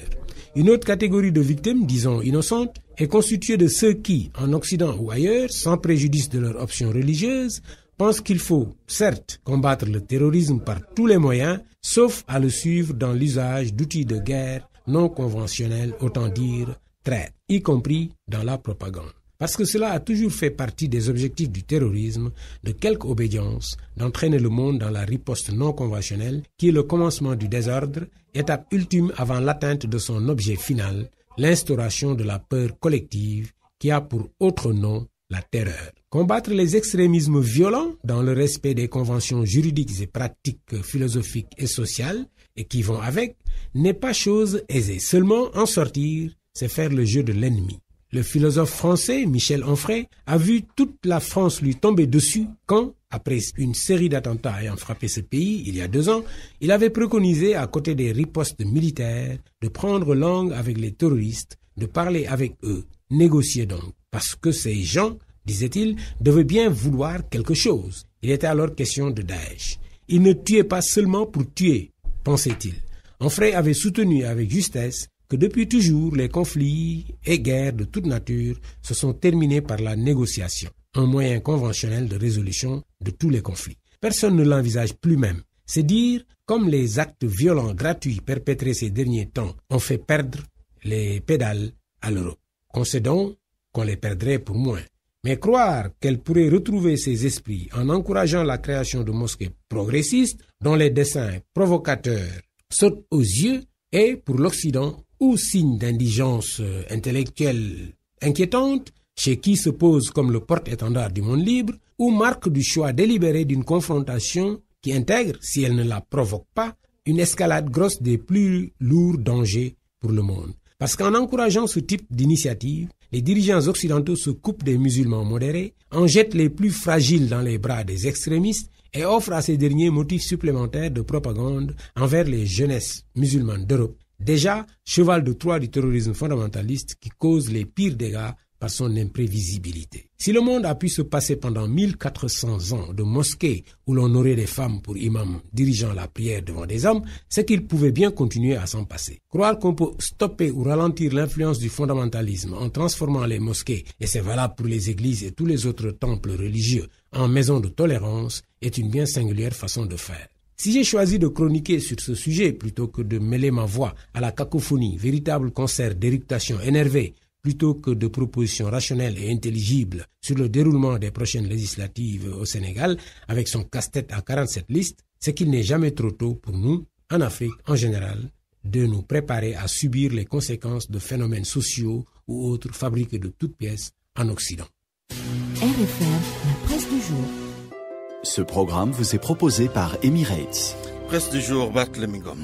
Une autre catégorie de victimes, disons innocentes, est constituée de ceux qui, en Occident ou ailleurs, sans préjudice de leur option religieuse, pensent qu'il faut, certes, combattre le terrorisme par tous les moyens, sauf à le suivre dans l'usage d'outils de guerre non conventionnels, autant dire traîtres, y compris dans la propagande. parce que cela a toujours fait partie des objectifs du terrorisme, de quelque obédience, d'entraîner le monde dans la riposte non conventionnelle qui est le commencement du désordre, étape ultime avant l'atteinte de son objet final, l'instauration de la peur collective qui a pour autre nom la terreur. Combattre les extrémismes violents dans le respect des conventions juridiques et pratiques philosophiques et sociales et qui vont avec n'est pas chose aisée. Seulement en sortir, c'est faire le jeu de l'ennemi. Le philosophe français Michel Onfray a vu toute la France lui tomber dessus quand, après une série d'attentats ayant frappé ce pays il y a 2 ans, il avait préconisé à côté des ripostes militaires de prendre langue avec les terroristes, de parler avec eux, négocier donc, parce que ces gens, disait-il, devaient bien vouloir quelque chose. Il était alors question de Daesh. Ils ne tuaient pas seulement pour tuer, pensait-il. Onfray avait soutenu avec justesse que depuis toujours les conflits et guerres de toute nature se sont terminés par la négociation, un moyen conventionnel de résolution de tous les conflits. Personne ne l'envisage plus même. C'est dire comme les actes violents gratuits perpétrés ces derniers temps ont fait perdre les pédales à l'Europe. Concédons qu'on les perdrait pour moins. Mais croire qu'elle pourrait retrouver ses esprits en encourageant la création de mosquées progressistes dont les desseins provocateurs sautent aux yeux est pour l'Occident ou signe d'indigence intellectuelle inquiétante chez qui se pose comme le porte-étendard du monde libre ou marque du choix délibéré d'une confrontation qui intègre, si elle ne la provoque pas, une escalade grosse des plus lourds dangers pour le monde. Parce qu'en encourageant ce type d'initiative, les dirigeants occidentaux se coupent des musulmans modérés, en jettent les plus fragiles dans les bras des extrémistes et offrent à ces derniers motifs supplémentaires de propagande envers les jeunesses musulmanes d'Europe, déjà cheval de Troie du terrorisme fondamentaliste qui cause les pires dégâts par son imprévisibilité. Si le monde a pu se passer pendant 1400 ans de mosquées où l'on aurait des femmes pour imams dirigeant la prière devant des hommes, c'est qu'il pouvait bien continuer à s'en passer. Croire qu'on peut stopper ou ralentir l'influence du fondamentalisme en transformant les mosquées, et c'est valable pour les églises et tous les autres temples religieux, en maisons de tolérance, est une bien singulière façon de faire. Si j'ai choisi de chroniquer sur ce sujet plutôt que de mêler ma voix à la cacophonie, véritable concert d'éructation énervée, plutôt que de propositions rationnelles et intelligibles sur le déroulement des prochaines législatives au Sénégal, avec son casse-tête à 47 listes, c'est qu'il n'est jamais trop tôt pour nous, en Afrique en général, de nous préparer à subir les conséquences de phénomènes sociaux ou autres fabriqués de toutes pièces en Occident. RFM, la presse du jour. Ce programme vous est proposé par Emirates. Presse du jour, Barthélémy Ngom.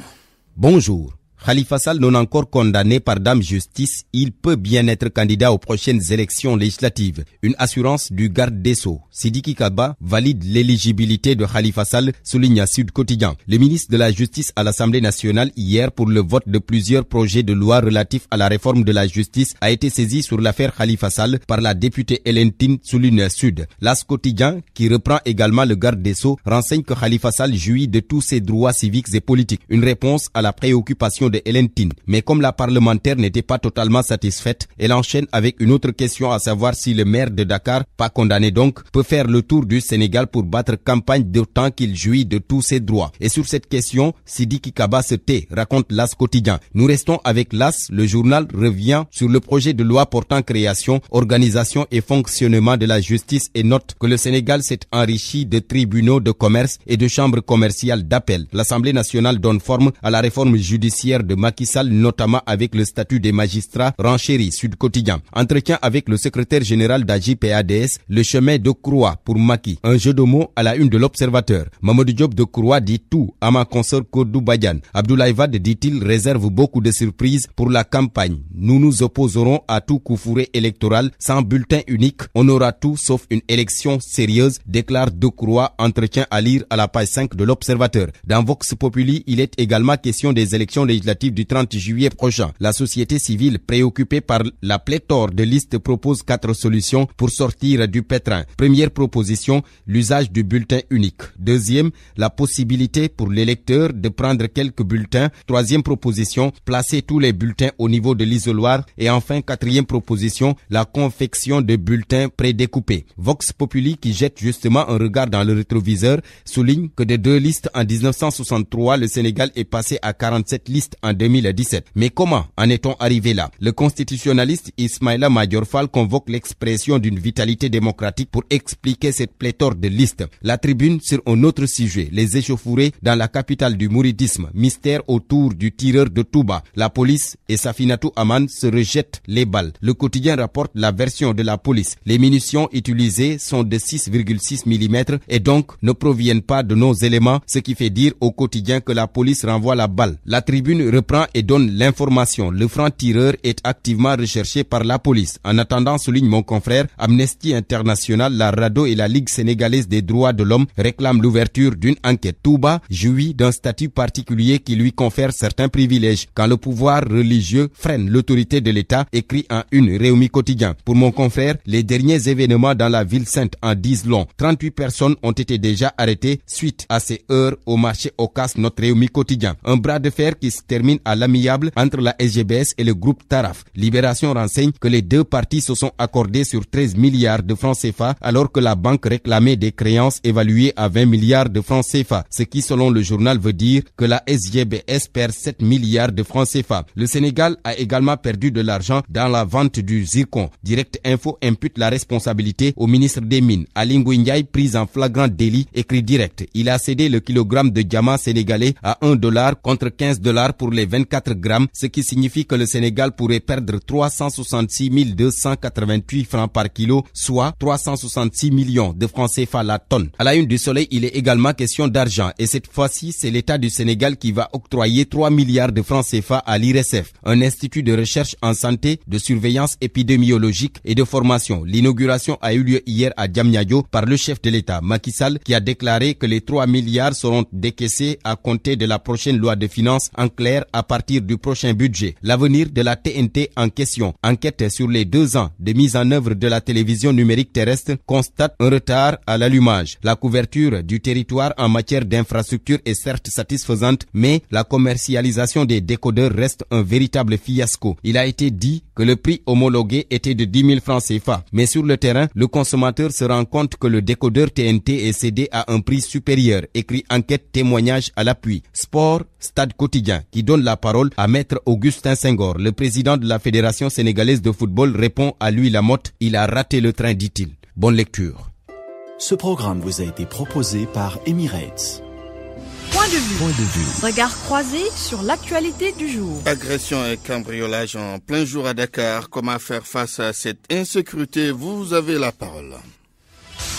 Bonjour. Khalifa Sall non encore condamné par Dame Justice, il peut bien être candidat aux prochaines élections législatives. Une assurance du garde des Sceaux. Sidiki Kaba valide l'éligibilité de Khalifa Sall, souligne à Sud Quotidien. Le ministre de la Justice à l'Assemblée nationale hier pour le vote de plusieurs projets de loi relatifs à la réforme de la justice a été saisi sur l'affaire Khalifa Sall par la députée Hélène Tine, souligne Sud. L'As Quotidien, qui reprend également le garde des Sceaux, renseigne que Khalifa Sall jouit de tous ses droits civiques et politiques. Une réponse à la préoccupation de Hélène Tine. Mais comme la parlementaire n'était pas totalement satisfaite, elle enchaîne avec une autre question, à savoir si le maire de Dakar, pas condamné donc, peut faire le tour du Sénégal pour battre campagne d'autant qu'il jouit de tous ses droits. Et sur cette question, Sidiki Kaba se tait, raconte l'As Quotidien. Nous restons avec l'As. Le journal revient sur le projet de loi portant création, organisation et fonctionnement de la justice et note que le Sénégal s'est enrichi de tribunaux de commerce et de chambres commerciales d'appel. L'Assemblée nationale donne forme à la réforme judiciaire de Macky Sall, notamment avec le statut des magistrats, renchérit Sud Quotidien. Entretien avec le secrétaire général d'AJ-PADS, le chemin de croix pour Macky. Un jeu de mots à la une de l'Observateur. Mamadou Diop de Croix dit tout à ma consort Kodou Badiane. Abdoulaye Wade, dit-il, réserve beaucoup de surprises pour la campagne. Nous nous opposerons à tout coup fourré électoral sans bulletin unique. On aura tout sauf une élection sérieuse, déclare de Croix. Entretien à lire à la page 5 de l'Observateur. Dans Vox Populi, il est également question des élections législatives du 30 juillet prochain. La société civile, préoccupée par la pléthore de listes, propose 4 solutions pour sortir du pétrin. Première proposition, l'usage du bulletin unique. Deuxième, la possibilité pour l'électeur de prendre quelques bulletins. Troisième proposition, placer tous les bulletins au niveau de l'isoloir. Et enfin, quatrième proposition, la confection de bulletins prédécoupés. Vox Populi, qui jette justement un regard dans le rétroviseur, souligne que de 2 listes en 1963, le Sénégal est passé à 47 listes en 2017. Mais comment en est-on arrivé là? Le constitutionnaliste Ismaïla Madior Fall convoque l'expression d'une vitalité démocratique pour expliquer cette pléthore de listes. La Tribune sur un autre sujet, les échauffourées dans la capitale du mouridisme, mystère autour du tireur de Touba. La police et Safinatou Aman se rejettent les balles. Le quotidien rapporte la version de la police. Les munitions utilisées sont de 6,6 mm et donc ne proviennent pas de nos éléments, ce qui fait dire au quotidien que la police renvoie la balle. La Tribune reprend et donne l'information. Le franc-tireur est activement recherché par la police. En attendant, souligne mon confrère, Amnesty International, la RADDHO et la Ligue sénégalaise des droits de l'homme réclament l'ouverture d'une enquête. Touba jouit d'un statut particulier qui lui confère certains privilèges. Quand le pouvoir religieux freine l'autorité de l'État, écrit en une Réumi quotidien. Pour mon confrère, les derniers événements dans la ville sainte en disent long. 38 personnes ont été déjà arrêtées suite à ces heures au marché Ocas, notre Réumi quotidien. Un bras de fer qui se termine à l'amiable entre la SGBS et le groupe Taraf. Libération renseigne que les deux parties se sont accordées sur 13 milliards de francs CFA alors que la banque réclamait des créances évaluées à 20 milliards de francs CFA. Ce qui, selon le journal, veut dire que la SGBS perd 7 milliards de francs CFA. Le Sénégal a également perdu de l'argent dans la vente du zircon. Direct Info impute la responsabilité au ministre des Mines. Ali Ngouille Ndiaye, pris en flagrant délit, écrit Direct. Il a cédé le kilogramme de diamant sénégalais à $1 contre $15 pour les 24 grammes, ce qui signifie que le Sénégal pourrait perdre 366 288 francs par kilo, soit 366 millions de francs CFA la tonne. À la une du Soleil, il est également question d'argent et cette fois-ci, c'est l'État du Sénégal qui va octroyer 3 milliards de francs CFA à l'IRSF, un institut de recherche en santé, de surveillance épidémiologique et de formation. L'inauguration a eu lieu hier à Diamniadio par le chef de l'État, Macky Sall, qui a déclaré que les 3 milliards seront décaissés à compter de la prochaine loi de finances, en clair à partir du prochain budget. L'avenir de la TNT en question. Enquête sur les 2 ans de mise en œuvre de la télévision numérique terrestre constate un retard à l'allumage. La couverture du territoire en matière d'infrastructure est certes satisfaisante, mais la commercialisation des décodeurs reste un véritable fiasco. Il a été dit que le prix homologué était de 10 000 francs CFA, mais sur le terrain, le consommateur se rend compte que le décodeur TNT est cédé à un prix supérieur. Écrit enquête, témoignage à l'appui. Sport, Stade Quotidien, qui donne la parole à Maître Augustin Senghor. Le président de la Fédération sénégalaise de football répond à Louis Lamotte. Il a raté le train, dit-il. Bonne lecture. Ce programme vous a été proposé par Emirates. Point de vue. Regard croisé sur l'actualité du jour. Agression et cambriolage en plein jour à Dakar. Comment faire face à cette insécurité? Vous avez la parole.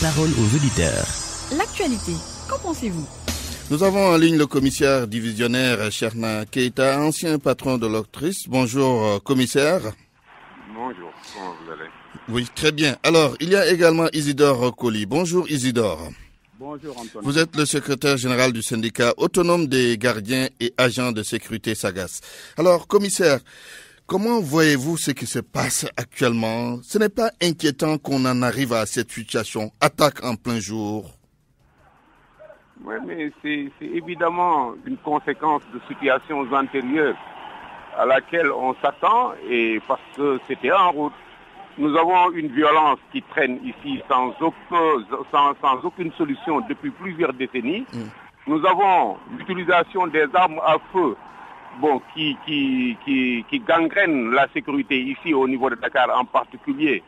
Parole aux auditeurs. L'actualité, qu'en pensez-vous? Nous avons en ligne le commissaire divisionnaire Cherna Keita, ancien patron de l'Octrice. Bonjour commissaire. Bonjour, comment vous allez? Oui, très bien. Alors, il y a également Isidore Colli. Bonjour Isidore. Bonjour Antoine. Vous êtes le secrétaire général du syndicat autonome des gardiens et agents de sécurité SAGAS. Alors, commissaire, comment voyez-vous ce qui se passe actuellement? Ce n'est pas inquiétant qu'on en arrive à cette situation, attaque en plein jour? Oui, mais c'est évidemment une conséquence de situations antérieures à laquelle on s'attend et parce que c'était en route. Nous avons une violence qui traîne ici sans aucune solution depuis plusieurs décennies. Nous avons l'utilisation des armes à feu qui gangrène la sécurité ici au niveau de Dakar en particulier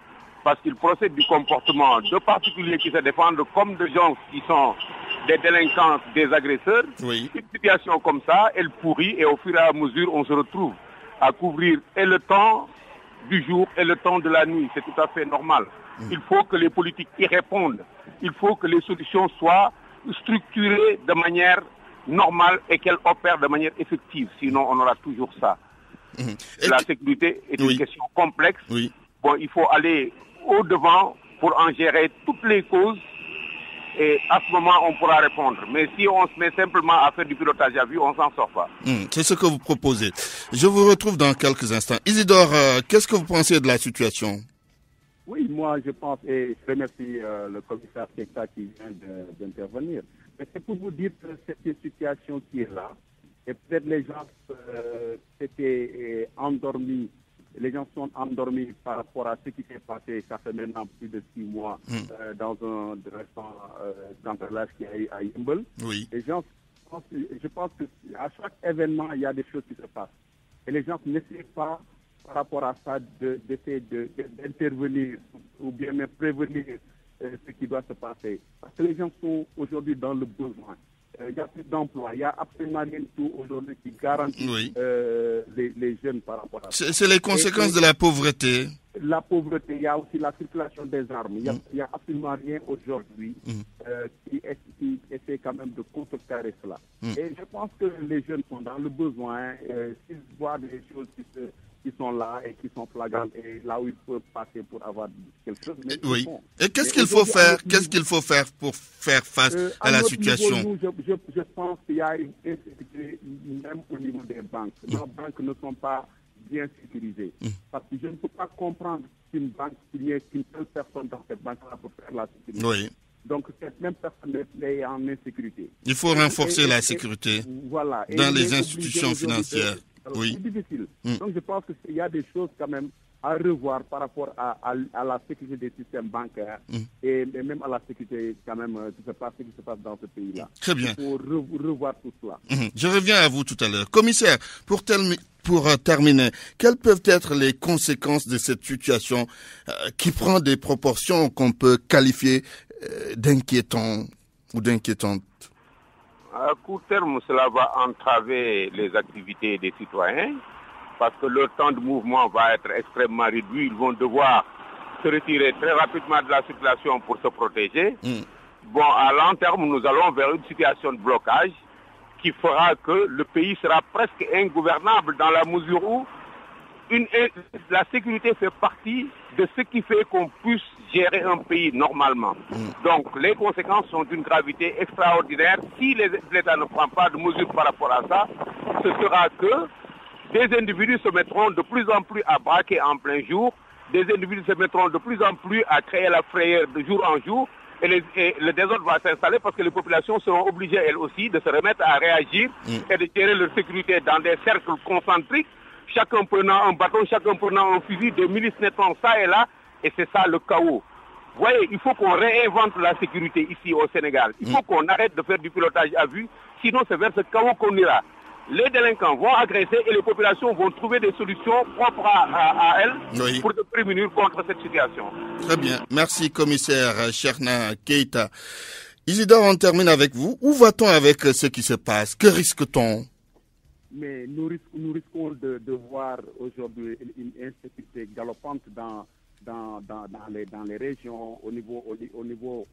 parce qu'ils procèdent du comportement de particuliers qui se défendent comme de gens qui sont des délinquants, des agresseurs. Oui. Une situation comme ça, elle pourrit et au fur et à mesure, on se retrouve à couvrir et le temps du jour et le temps de la nuit. C'est tout à fait normal. Il faut que les politiques y répondent. Il faut que les solutions soient structurées de manière normale et qu'elles opèrent de manière effective. Sinon, on aura toujours ça. La sécurité est une question complexe. Bon, il faut aller au-devant pour en gérer toutes les causes. Et à ce moment, on pourra répondre. Mais si on se met simplement à faire du pilotage à vue, on s'en sort pas. C'est ce que vous proposez. Je vous retrouve dans quelques instants. Isidore, qu'est-ce que vous pensez de la situation? Oui, moi je pense, et je remercie le commissaire Keita qui vient d'intervenir. Mais c'est pour vous dire que c'est une situation qui est là. Et peut-être les gens s'étaient endormis. Les gens sont endormis par rapport à ce qui s'est passé, ça fait maintenant plus de 6 mois, dans un restaurant d'entrelage qui a eu à Yimbel. Oui. Les gens je pense que à chaque événement, il y a des choses qui se passent. Et les gens n'essayent pas, par rapport à ça, d'essayer d'intervenir ou bien même prévenir ce qui doit se passer. Parce que les gens sont aujourd'hui dans le besoin. Il y a plus d'emplois, il y a absolument rien du tout aujourd'hui qui garantit les jeunes par rapport à ça. C'est les conséquences de la pauvreté. La pauvreté, il y a aussi la circulation des armes. Il n'y a absolument rien aujourd'hui qui essaie quand même de contrecarrer cela. Et je pense que les jeunes sont dans le besoin, s'ils voient des choses qui sont là et qui sont flagrantes et là où ils peuvent passer pour avoir quelque chose. Mais et qu'est-ce qu'il faut faire? Qu'est-ce qu'il faut faire pour faire face à la situation? Niveau, je pense qu'il y a une insécurité même au niveau des banques. Nos banques ne sont pas bien sécurisées. Parce que je ne peux pas comprendre qu'une banque, qu'il n'y ait qu'une seule personne dans cette banque-là pour faire la sécurité. Donc cette même personne est en insécurité. Il faut renforcer la sécurité dans les institutions financières. C'est difficile. Donc je pense qu'il y a des choses quand même à revoir par rapport à la sécurité des systèmes bancaires et même à la sécurité quand même qui se passe dans ce pays-là. Très bien. Il faut revoir tout cela. Je reviens à vous tout à l'heure. Commissaire, pour terminer, quelles peuvent être les conséquences de cette situation qui prend des proportions qu'on peut qualifier d'inquiétantes ou d'inquiétantes? À court terme, cela va entraver les activités des citoyens parce que leur temps de mouvement va être extrêmement réduit. Ils vont devoir se retirer très rapidement de la circulation pour se protéger. Bon, à long terme, nous allons vers une situation de blocage qui fera que le pays sera presque ingouvernable dans la mesure où la sécurité fait partie de ce qui fait qu'on puisse gérer un pays normalement. Donc les conséquences sont d'une gravité extraordinaire. Si l'État ne prend pas de mesures par rapport à ça, ce sera que des individus se mettront de plus en plus à braquer en plein jour, des individus se mettront de plus en plus à créer la frayeur de jour en jour, et le désordre va s'installer parce que les populations seront obligées elles aussi de se remettre à réagir et de gérer leur sécurité dans des cercles concentriques, chacun prenant un bâton, chacun prenant un fusil, des milices naissant ça et là, et c'est ça le chaos. Vous voyez, il faut qu'on réinvente la sécurité ici au Sénégal. Il faut qu'on arrête de faire du pilotage à vue, sinon c'est vers ce chaos qu'on ira. Les délinquants vont agresser et les populations vont trouver des solutions propres à elles pour se prémunir contre cette situation. Très bien. Merci, commissaire Cherna Keita. Isidore, on termine avec vous. Où va-t-on avec ce qui se passe? Que risque-t-on? Mais nous risquons de voir aujourd'hui une insécurité galopante dans les régions, au niveau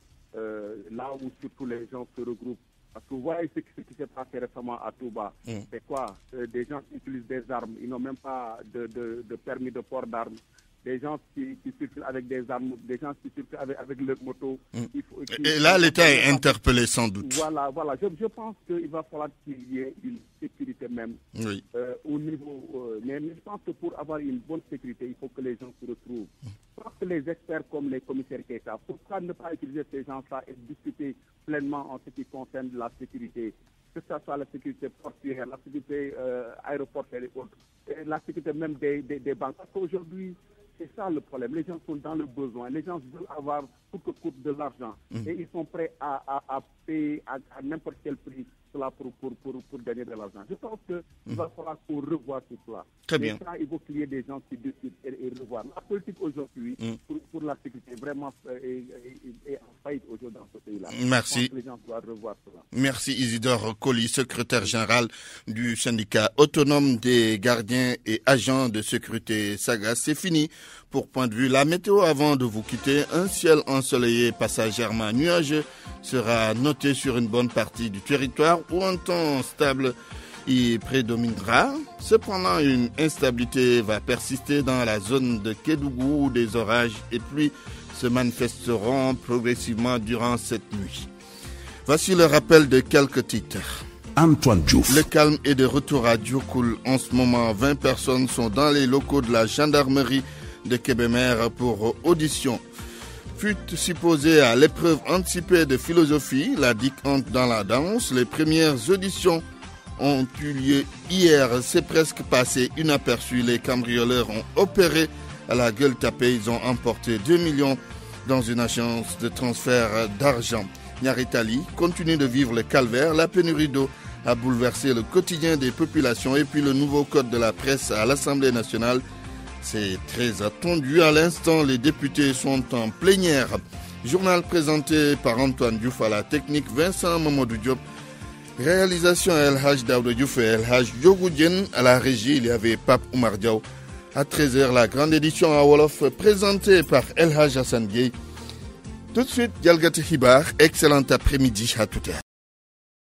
là où surtout les gens se regroupent. Parce que vous voyez ce qui s'est passé récemment à Touba. C'est quoi? Des gens qui utilisent des armes, ils n'ont même pas de permis de port d'armes. Des gens qui circulent avec des armes, des gens qui circulent avec leur moto. Et là, l'État est interpellé sans doute. Voilà. Je pense qu'il va falloir qu'il y ait une sécurité même au niveau. Mais je pense que pour avoir une bonne sécurité, il faut que les gens se retrouvent. Je pense que les experts comme les commissaires Keita, pourquoi ne pas utiliser ces gens-là et discuter pleinement en ce qui concerne la sécurité, que ce soit la sécurité portuaire, la sécurité aéroportuaire et autres, et la sécurité même des banques. Parce qu'aujourd'hui, c'est ça le problème. Les gens sont dans le besoin. Les gens veulent avoir coûte que coûte de l'argent. Et ils sont prêts à payer à n'importe quel prix cela pour gagner de l'argent. Je pense qu'il va falloir qu'on revoie tout cela. Très bien. Et ça, il faut qu'il y ait des gens qui décident et revoir. La politique aujourd'hui, pour la sécurité, vraiment est en faillite aujourd'hui dans ce pays-là. Merci. Je pense que les gens doivent revoir cela. Merci Isidore Colli, secrétaire général du syndicat autonome des gardiens et agents de sécurité Sagas. C'est fini pour Point de Vue. La météo avant de vous quitter, un ciel ensoleillé passagèrement nuageux sera noté sur une bonne partie du territoire où un temps stable y prédominera. Cependant, une instabilité va persister dans la zone de Kédougou où des orages et pluies se manifesteront progressivement durant cette nuit. Voici le rappel de quelques titres. Antoine Diouf. Le calme est de retour à Diokoul. En ce moment, 20 personnes sont dans les locaux de la gendarmerie de Kébémer pour audition. Fut supposé à l'épreuve anticipée de philosophie, la DIC entre dans la danse. Les premières auditions ont eu lieu hier. C'est presque passé inaperçu. Les cambrioleurs ont opéré à la gueule tapée. Ils ont emporté 2 millions dans une agence de transfert d'argent. Nyaritali continue de vivre le calvaire. La pénurie d'eau a bouleversé le quotidien des populations. Et puis le nouveau code de la presse à l'Assemblée nationale, c'est très attendu. À l'instant, les députés sont en plénière. Journal présenté par Antoine Diouf, à la technique Vincent Mamadou Diop. Réalisation El Haj Daouda Diouf et El Haj Diogoudjen. À la régie, il y avait Pape Oumar Diaw. À 13h, la grande édition à Wolof présentée par El Haj Hassan Gueye. Tout de suite, Yalgati Hibar. Excellent après-midi à tout à l'heure.